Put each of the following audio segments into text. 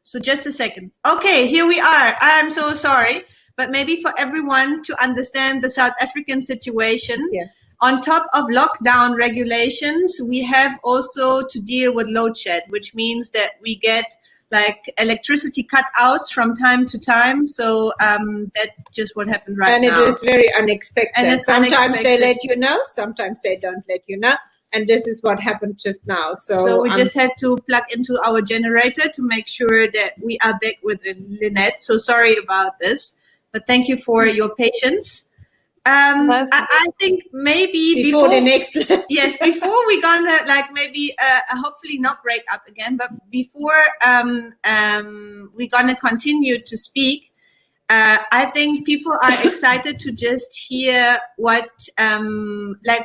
So just a second. Okay, here we are. I'm so sorry, but maybe for everyone to understand the South African situation, on top of lockdown regulations, we have also to deal with load shed, which means that we get like electricity cutouts from time to time. So that's just what happened right now. And it is very unexpected. And sometimes they let you know, sometimes they don't let you know. And this is what happened just now. So we just had to plug into our generator to make sure that we are back with Lynette. So sorry about this, but thank you for your patience. I think maybe before the next yes, before we're gonna like maybe hopefully not break up again, but before we're gonna continue to speak, I think people are excited to just hear what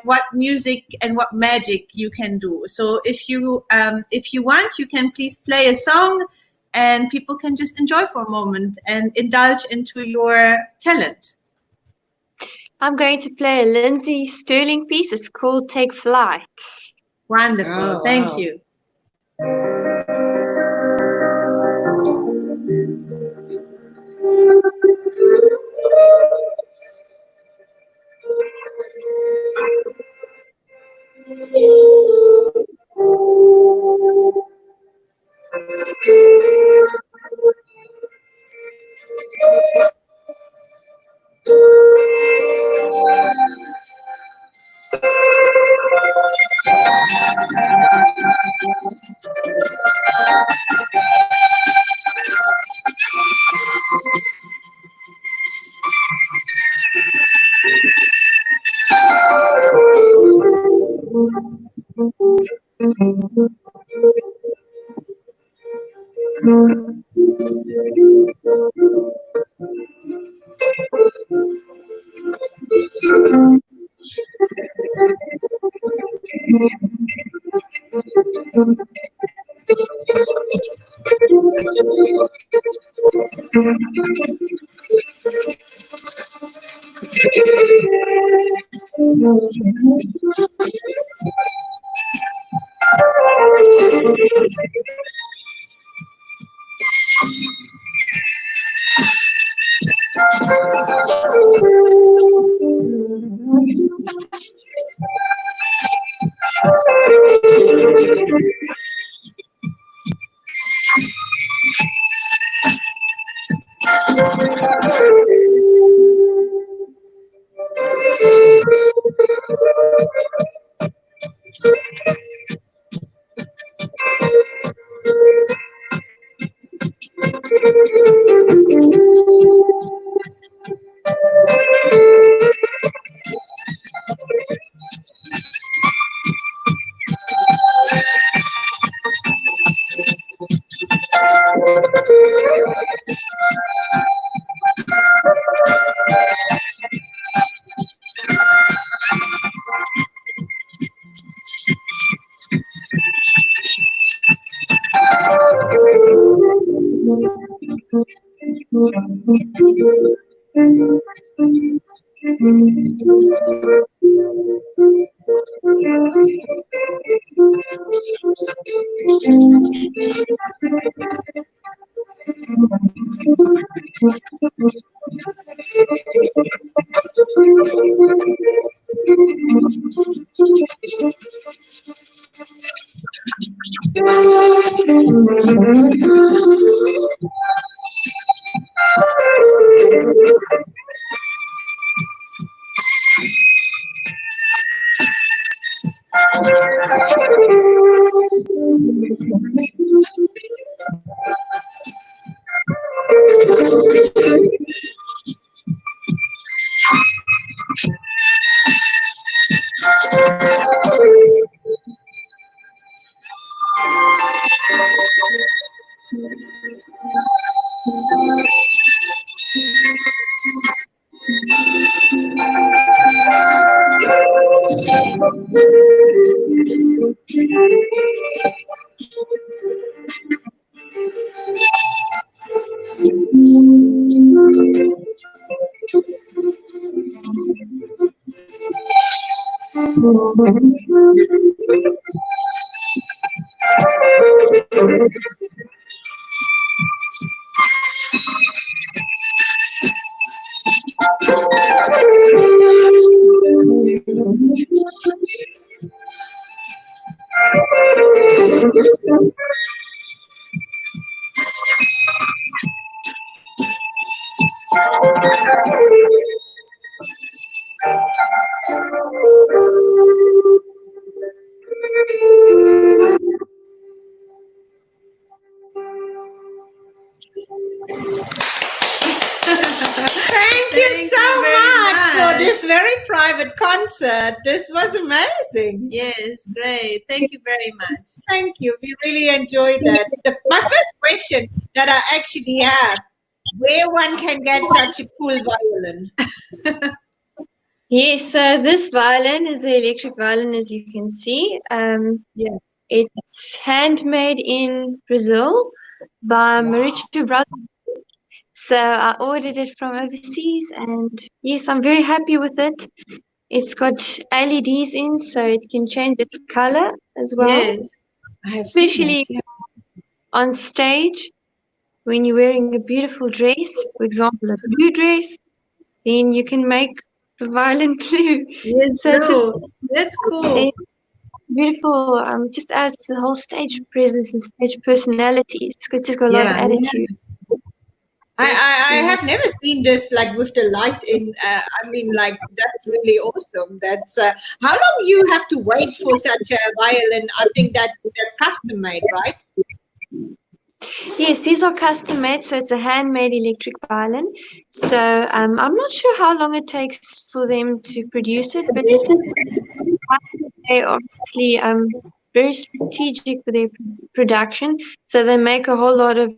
what music and what magic you can do. So if you want, you can please play a song and people can just enjoy for a moment and indulge into your talent. I'm going to play a Lindsay Sterling piece. It's called Take Flight. Wonderful. Thank you. Thank you so much for this very private concert. This was amazing. Yes, great. Thank you very much. Thank you. We really enjoyed that. My first question that I actually have, where one can get such a cool violin? Yes, so this violin is the electric violin, as you can see. Yeah. It's handmade in Brazil by Mauricio Brothers. So I ordered it from overseas, and yes, I'm very happy with it. It's got LEDs in, so it can change its color as well. Yes, I have seen Especially that, yeah. on stage, when you're wearing a beautiful dress, for example, a blue dress, then you can make the violin blue. yes, So it's just that's cool. it's beautiful. Just adds to the whole stage presence and stage personality. It's just got a lot of Yeah. attitude. I have never seen this like with the light in. I mean, like that's really awesome. That's how long you have to wait for such a violin. I think that's custom made, right? Yes, these are custom made, so it's a handmade electric violin. So I'm not sure how long it takes for them to produce it, but they are obviously very strategic with their production. So they make a whole lot of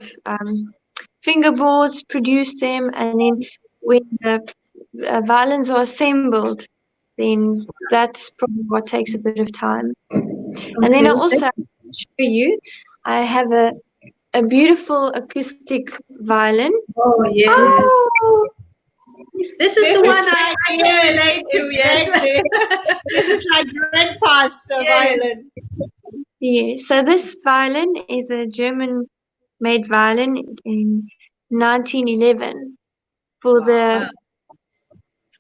fingerboards, produce them, and then when the violins are assembled, then that's probably what takes a bit of time. And then I also show you, I have a beautiful acoustic violin. Oh, yes. Oh, This is the one I can relate to, yes. Exactly. This is like grandpa's violin. Yeah, so this violin is a German-made violin in 1911 for the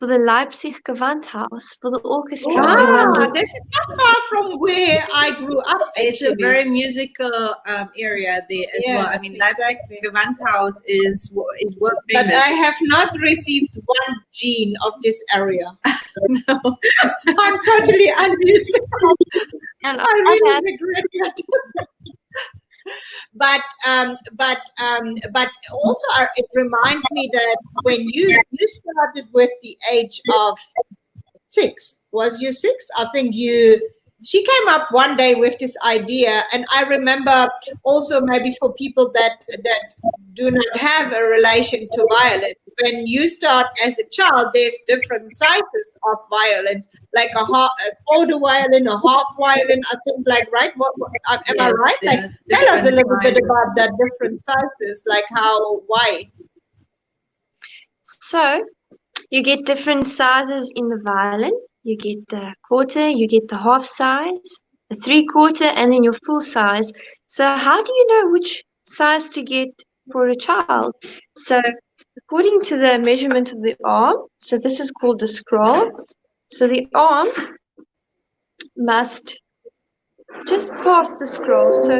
Leipzig Gewandhaus, for the orchestra. This is not far from where I grew up. It's a actually. very musical area there as well. I mean, Leipzig Gewandhaus is world famous. But I have not received one gene of this area. No. I'm totally unused. And I really regret that. But also it reminds me that when you started with the age of 6, was you 6? I think she came up one day with this idea, and I remember also maybe for people that do not have a relation to violins, when you start as a child, there's different sizes of violins, like a quarter violin, a half violin, I think, like, right? Am I right? Like, tell us a little bit about that different sizes, like why? So you get different sizes in the violin. You get the quarter, you get the half size, the 3/4, and then your full size. So how do you know which size to get for a child? So according to the measurement of the arm, so this is called the scroll. So the arm must just pass the scroll. So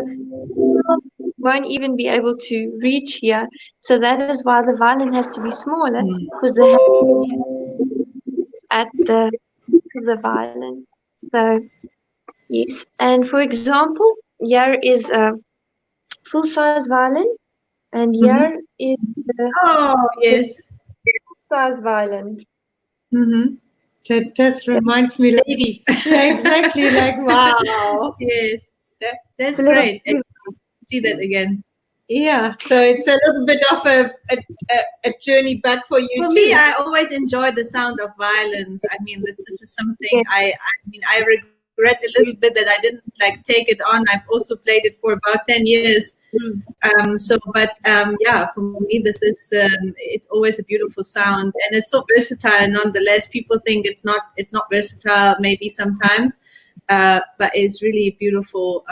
won't even be able to reach here. So that is why the violin has to be smaller, because the hand at the of the violin. So yes, and for example, here is a full-size violin, and here is the full-size violin. That just reminds me, lady. Yeah, exactly. Like, wow. Yes, that's great. See that again. Yeah, so it's a little bit of a journey back for you. For me, I always enjoy the sound of violins. I mean, this is something I regret a little bit that I didn't take it on. I've also played it for about 10 years. For me, this is it's always a beautiful sound, and it's so versatile. Nonetheless, people think it's not versatile maybe sometimes. But it's really beautiful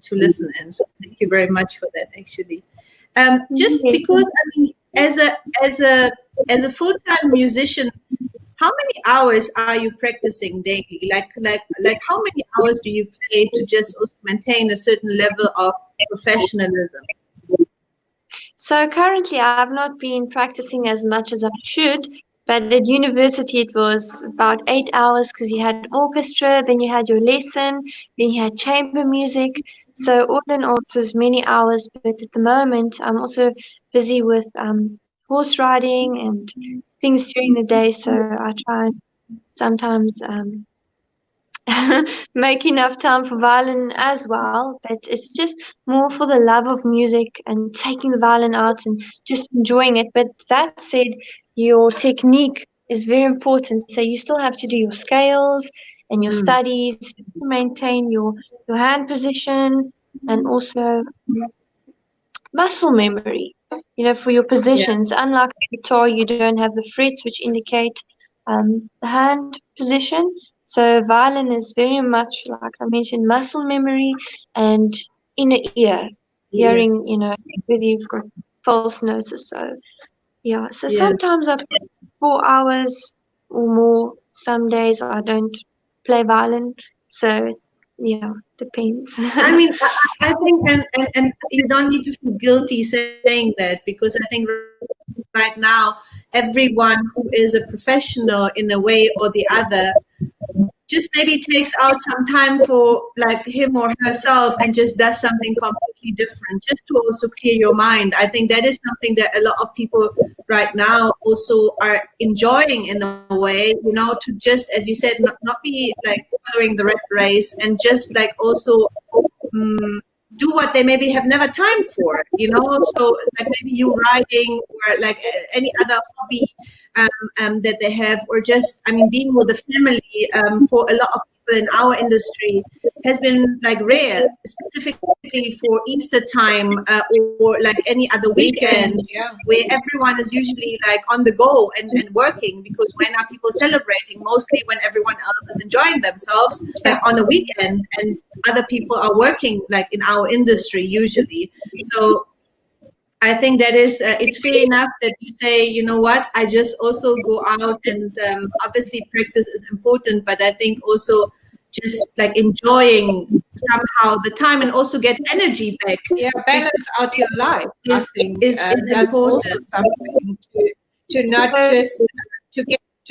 to listen, and so thank you very much for that. Actually, just because I mean, as a full-time musician, how many hours are you practicing daily? Like how many hours do you play to just also maintain a certain level of professionalism? So currently, I've not been practicing as much as I should. But at university, it was about 8 hours because you had orchestra, then you had your lesson, then you had chamber music. So all in all, it was many hours, but at the moment, I'm also busy with horse riding and things during the day. So I try and sometimes make enough time for violin as well. But it's just more for the love of music and taking the violin out and just enjoying it. But that said, your technique is very important. So you still have to do your scales and your studies to maintain your hand position and also muscle memory, for your positions. Unlike guitar, you don't have the frets which indicate the hand position. So violin is very much, like I mentioned, muscle memory and inner ear, hearing, whether you've got false notes or so. Yeah, so sometimes I play 4 hours or more. Some days I don't play violin. So, yeah, depends. I mean, I think, and you don't need to feel guilty saying that, because I think right now, everyone who is a professional in a way or the other just maybe takes out some time for like him or herself and just does something completely different, just to also clear your mind. I think that is something that a lot of people right now also are enjoying in a way, to just, as you said, not be like following the rat race, and just like also do what they maybe have never time for, so like maybe you riding or like any other hobby that they have, or just, I mean, being with the family for a lot of people in our industry has been like rare, specifically for Easter time or like any other weekend where everyone is usually like on the go and working, because when are people celebrating? Mostly when everyone else is enjoying themselves, like on the weekend, and other people are working like in our industry usually. So I think that is, it's fair enough that you say, you know what, I just also go out and obviously practice is important, but I think also just like enjoying somehow the time and also get energy back. Yeah, balance out your life. I think is that's important. also something to not just to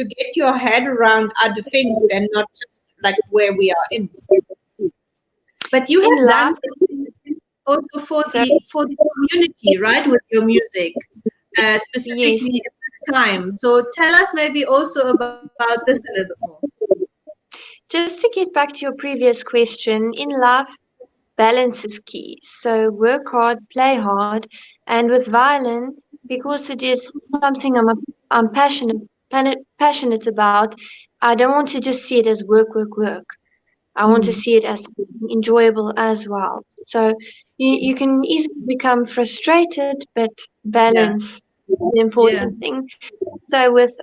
get your head around other things and not just like where we are in. But you have done also for the community, right, with your music, specifically at this time. So tell us maybe also about this a little bit more. Just to get back to your previous question, in life, balance is key. So work hard, play hard, and with violin, because it is something I'm passionate about, I don't want to just see it as work. I want to see it as enjoyable as well. So you can easily become frustrated, but balance is the important thing. So with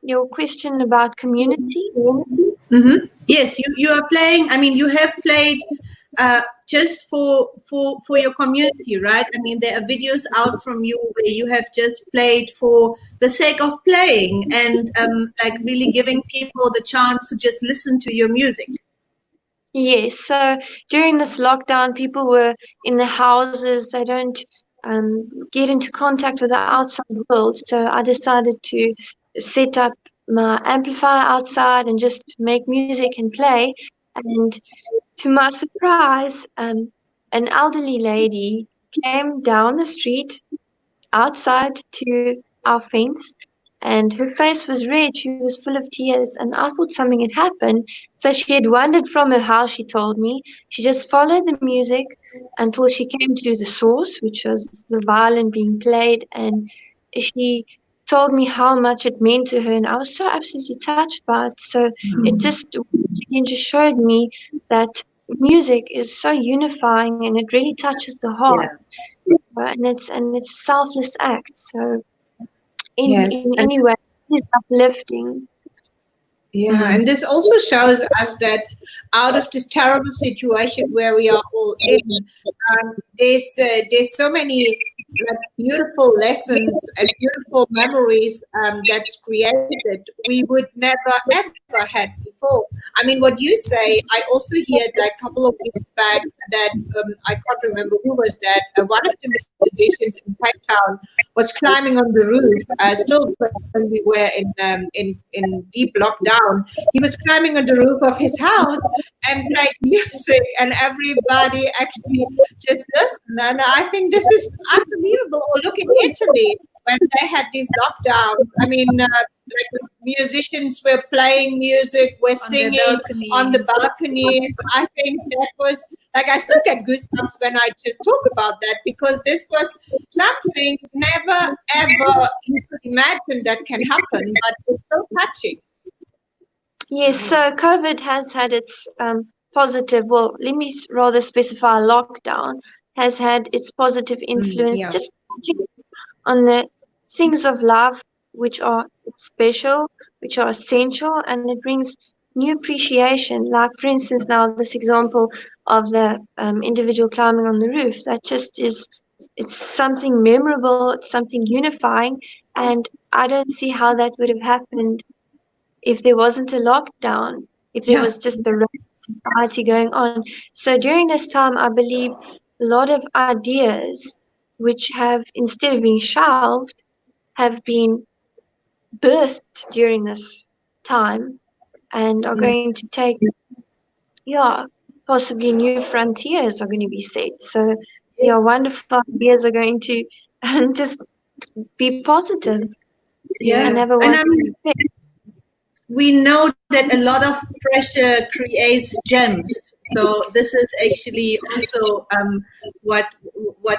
your question about community. Yes, you are playing. I mean, you have played just for your community, right? I mean, there are videos out from you where you have just played for the sake of playing and like really giving people the chance to just listen to your music. Yes, so during this lockdown, people were in their houses. They don't get into contact with the outside world. So I decided to set up my amplifier outside and just make music and play. And to my surprise, an elderly lady came down the street outside to our fence, and her face was red. She was full of tears, and I thought something had happened. So she had wandered from her house, she told me. She just followed the music until she came to the source, which was the violin being played, and she told me how much it meant to her, and I was so absolutely touched by it. So it just once again just showed me that music is so unifying, and it really touches the heart. And it's a selfless act. So in any way, it is uplifting. Yeah, and this also shows us that out of this terrible situation where we are all in, there's so many like beautiful lessons and beautiful memories that's created we would never ever had before. I mean, what you say, I also heard like a couple of weeks back that I can't remember who was that. One of the musicians in Cape Town was climbing on the roof. Still, when we were in deep lockdown, he was climbing on the roof of his house and played music, and everybody actually just listened. And I think this is unbelievable. Or look in Italy when they had these lockdowns. I mean, like musicians were playing music, were singing on the balconies. I think that was, like, I still get goosebumps when I just talk about that, because this was something never ever you could imagine that can happen, but it's so touching. Yes, so COVID has had its positive, well, let me rather specify lockdown, has had its positive influence yeah. just on the things of life which are special, which are essential, and it brings new appreciation. Like, for instance, now this example of the individual climbing on the roof, that just is, it's something memorable, it's something unifying, and I don't see how that would have happened if there wasn't a lockdown, if there was just the rest of society going on. So during this time, I believe a lot of ideas which have, instead of being shelved, have been birthed during this time and are going to take, possibly new frontiers are going to be set. So, wonderful ideas are going to just be positive and have a wonderful effect. We know that a lot of pressure creates gems. So this is actually also what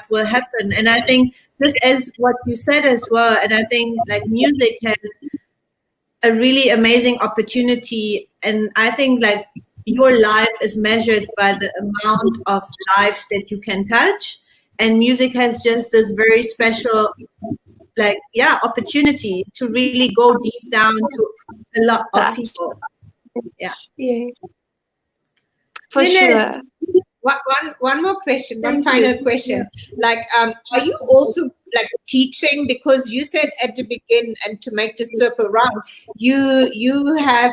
will happen. And I think just as what you said as well, and I think like music has a really amazing opportunity. And I think like your life is measured by the amount of lives that you can touch. And music has just this very special opportunity to really go deep down to a lot of people. Yeah. For sure. One more question, one final question. Like, are you also like teaching? Because you said at the beginning, and to make the circle round, you have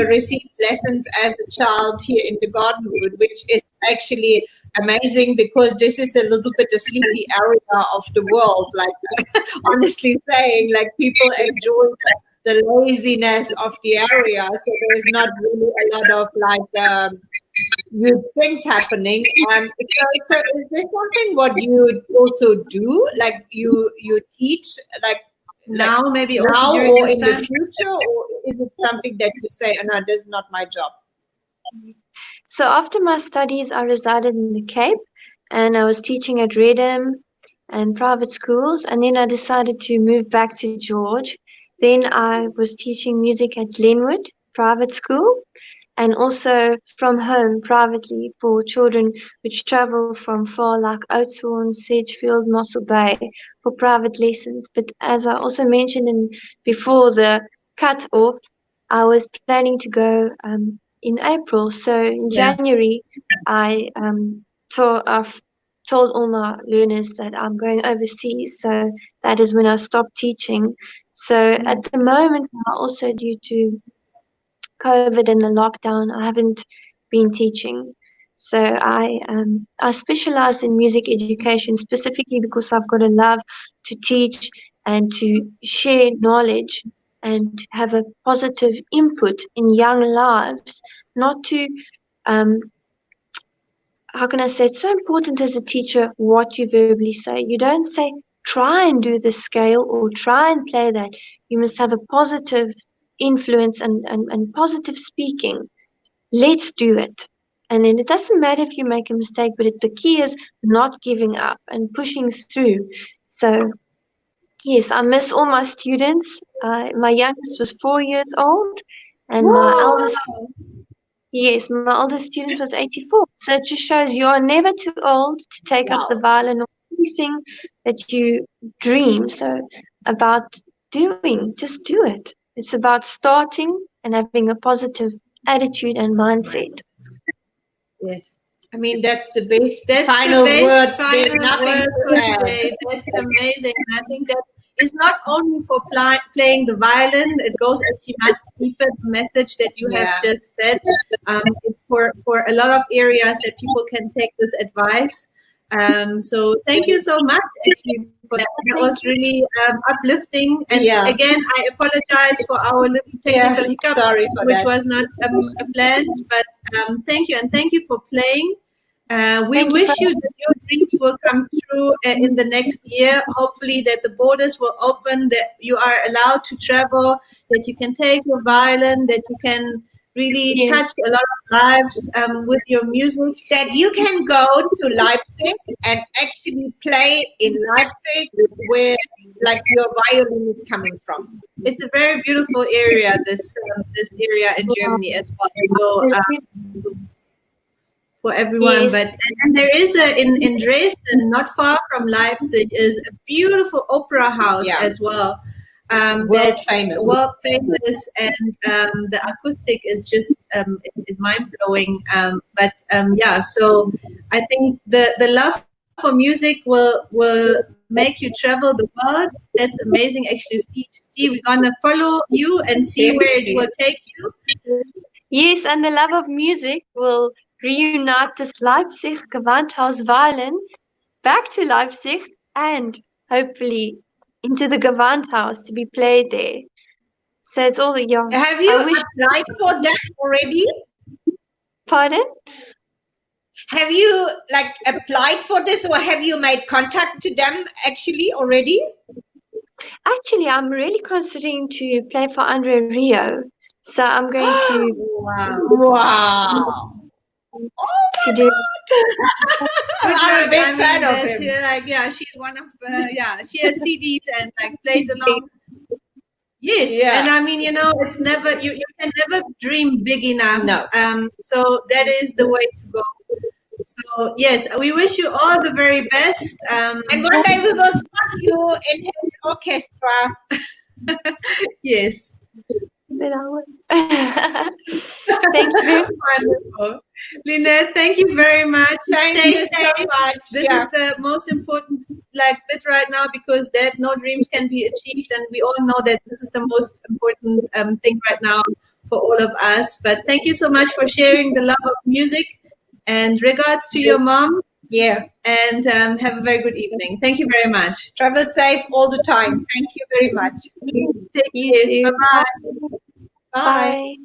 received lessons as a child here in the Gardenwood, which is actually amazing, because this is a little bit a sleepy area of the world. Like, honestly saying, like, people enjoy the laziness of the area, so there's not really a lot of like good things happening. So is this something what you also do? Like you teach like now, maybe now also during or this in time? the future, or is it something that you say, oh, no, this is not my job? So after my studies, I resided in the Cape, and I was teaching at Redham and private schools, and then I decided to move back to George. Then I was teaching music at Glenwood private school, and also from home privately for children which travel from far, like Oudtshoorn, Sedgefield, Mossel Bay, for private lessons. But as I also mentioned before the cut off, I was planning to go in April. So in January, I've told all my learners that I'm going overseas. So that is when I stopped teaching. So at the moment, also due to COVID and the lockdown, I haven't been teaching. So I specialize in music education specifically because I've got a love to teach and to share knowledge and have a positive input in young lives. Not to, how can I say, it's so important as a teacher what you verbally say. You don't say, try and do this scale or try and play that. You must have a positive influence and positive speaking. Let's do it. And then it doesn't matter if you make a mistake, but the key is not giving up and pushing through. So, yes, I miss all my students. My youngest was 4 years old, and my eldest student was 84. So it just shows you are never too old to take up the violin or anything that you dream. So about doing, just do it. It's about starting and having a positive attitude and mindset. Yes. I mean, that's the best. That's final the best word. Final There's nothing word to for add. today. That's amazing. I think that it's not only for playing the violin. It goes actually much deeper. The message that you have just said. It's for a lot of areas that people can take this advice. So thank you so much, actually, for that. That was really uplifting. And again, I apologize for our little technical hiccup, sorry for which that. was not planned. But thank you, and thank you for playing. We wish you that your dreams will come true in the next year. Hopefully that the borders will open, that you are allowed to travel, that you can take your violin, that you can really touch a lot of lives with your music. That you can go to Leipzig and actually play in Leipzig where like your violin is coming from. It's a very beautiful area, this area in Germany as well. So for everyone, but and there is in Dresden, not far from Leipzig, is a beautiful opera house as well. World famous, and the acoustic is just is mind blowing. So I think the love for music will make you travel the world. That's amazing, actually. To see, we're gonna follow you and see where it will take you. Yes, and the love of music will reunite this Leipzig Gewandhaus Violin back to Leipzig and hopefully into the Gewandhaus to be played there. So it's all the young. Have you applied for that already? Pardon? Have you like applied for this, or have you made contact to them actually already? Actually, I'm really considering to play for Andre Rio. So I'm going to wow. to do. I'm a big fan of him. She's one of she has CDs and like plays along. Yes, and I mean, it's never you can never dream big enough. No. So that is the way to go. So yes, we wish you all the very best. And one day we will spot you in his orchestra. Yes. Thank you. Wonderful. Lynette, thank you very much. Thank you so much. This is the most important bit right now, because that no dreams can be achieved, and we all know that this is the most important thing right now for all of us. But thank you so much for sharing the love of music, and regards to your mom. Yeah. And have a very good evening. Thank you very much. Travel safe all the time. Thank you very much. Take care. Bye-bye. Bye.